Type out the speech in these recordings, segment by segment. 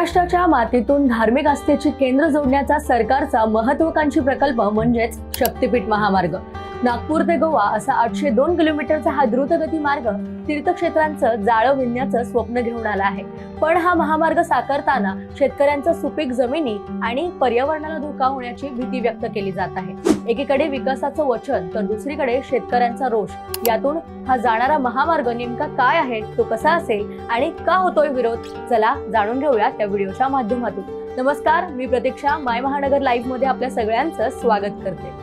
महाराष्ट्राच्या मातीतून धार्मिक आस्थेची केंद्र जोडण्याचा सरकारचा महत्त्वाकांक्षी प्रकल्प म्हणजेच शक्तीपीठ महामार्ग। नागपूर ते गोवा असा 802 किलोमीटरचा हा द्रुतगती मार्ग तीर्थक्षेत्रांचं जाळं विणण्याचं स्वप्न घेऊन आला आहे। पण हा महामार्ग साकारताना शेतकऱ्यांच्या सुपीक जमिनी आणि पर्यावरणाला धोका होण्याची भीती व्यक्त केली जात आहे। एकीकडे विकासाचं वचन तर दुसरीकडे शेतकऱ्यांचा रोष। यातून हा जाणारा महामार्ग नेमका काय आहे, तो कसा असेल आणि का होतोय विरोध, चला जाणून घेऊया त्या व्हिडिओच्या माध्यमातून। नमस्कार, मी प्रतीक्षा माय महानगर लाईव्ह मध्ये आपल्या सगळ्यांचं स्वागत करते।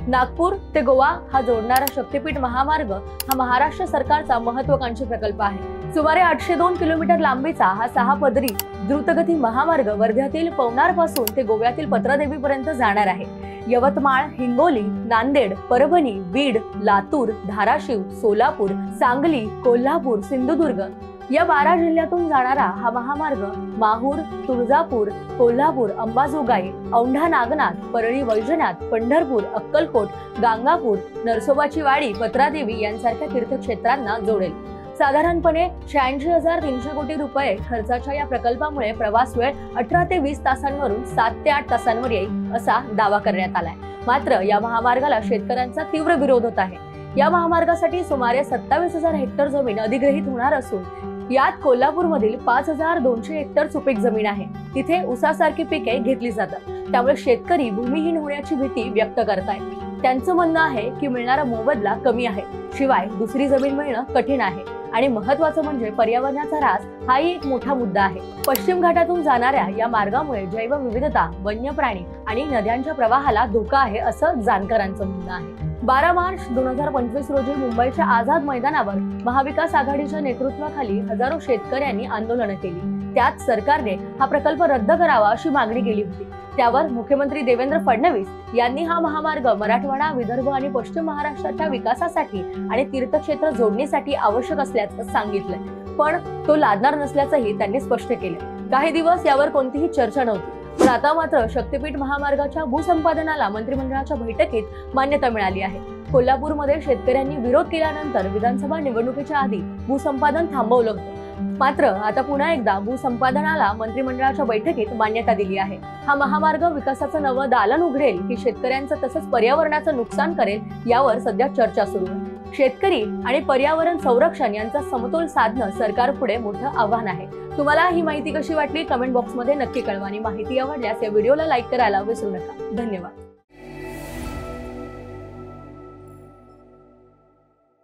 नागपूर ते गोवा हा जोडणारा शक्तीपीठ महामार्ग हा महाराष्ट्र सरकारचा महत्त्वाकांक्षी प्रकल्प आहे। सुमारे 802 किलोमीटर लांबीचा हा 6 पदरी द्रुतगती महामार्ग वर्ध्यातील पवनार पासून ते गोव्यातील पत्रादेवी पर्यंत जाणार आहे। यवतमाळ, हिंगोली, नांदेड, परभणी, बीड, लातूर, धाराशिव, सोलापूर, सांगली, कोल्हापूर, सिंधुदुर्ग या 12 जिल्ह्यातून जाणारा हा महामार्ग माहूर, तुळजापूर, कोल्हापूर, अंबाजोगाई, औंढा नागनाथ, परळी वैजनाथ, पंढरपूर, अक्कलकोट, गांगापूर, नरसोबाची वाडी, पत्रादेवी यांसारख्या तीर्थक्षेत्रांना जोडेल। साधारणपणे 86,300 कोटी रुपये खर्चाच्या या प्रकल्पामुळे प्रवास वेळ 18 ते 20 तासांवरून 7 ते 8 तासांवर येईल असा दावा करण्यात आलाय। मात्र या महामार्गाला शेतकऱ्यांचा तीव्र विरोध होत आहे। या महामार्गासाठी सुमारे 27,000 हेक्टर जमीन अधिग्रहित होणार असून यात कोल्हापूरमधील 5,200 हेक्टर सुपीक जमीन आहे। तिथे ऊसासारखी पिके घेतली जातात, त्यामुळे शेतकरी भूमिहीन होण्याची भीती व्यक्त करतायत। त्यांचं म्हणणं आहे की मिळणारा मोबदला कमी आहे, शिवाय दुसरी जमीन मिळणं कठीण आहे आणि महत्त्वाचं म्हणजे पर्यावरणाचा ऱ्हास हाही एक मोठा मुद्दा आहे। पश्चिम घाटातून जाणाऱ्या या मार्गामुळे जैवविविधता, वन्य प्राणी आणि नद्यांच्या प्रवाहाला धोका आहे असं जाणकारांचं म्हणणं आहे। 12 मार्च 2025 रोजी मुंबईच्या आझाद मैदानावर महाविकास आघाडीच्या नेतृत्वाखाली हजारो शेतकऱ्यांनी आंदोलन केली। त्यात सरकारने हा प्रकल्प रद्द करावा अशी मागणी केली होती। त्यावर मुख्यमंत्री देवेंद्र फडणवीस यांनी हा महामार्ग मराठवाडा, विदर्भ आणि पश्चिम महाराष्ट्राच्या विकासासाठी आणि तीर्थक्षेत्र जोडणीसाठी आवश्यक असल्याचं सांगितलंय, पण तो लादणार नसल्याचंही त्यांनी स्पष्ट केलं। काही दिवस यावर कोणतीही चर्चा नव्हती, पण आता मात्र शक्तीपीठ महामार्गाच्या भूसंपादनाला मंत्रिमंडळाच्या बैठकीत मान्यता मिळाली आहे। कोल्हापूरमध्ये शेतकऱ्यांनी विरोध केल्यानंतर विधानसभा निवडणुकीच्या आधी भूसंपादन थांबवलं होतं। मात्र आता पुन्हा एकदा भूसंपादनाला मंत्रिमंडळाच्या बैठकीत मान्यता दिली आहे। हा महामार्ग विकासाचं नवं दालन उघडेल की शेतकऱ्यांचं तसंच पर्यावरणाचं नुकसान करेल, यावर सध्या चर्चा सुरू आहे। शेतकरी आणि पर्यावरण संरक्षण यांचा समतोल साधणं सरकारपुढे मोठं आव्हान आहे। तुम्हाला ही माहिती कशी वाटली कमेंट बॉक्समध्ये नक्की कळवा आणि माहिती आवडल्यास या व्हिडिओला लाईक करायला विसरू नका। धन्यवाद।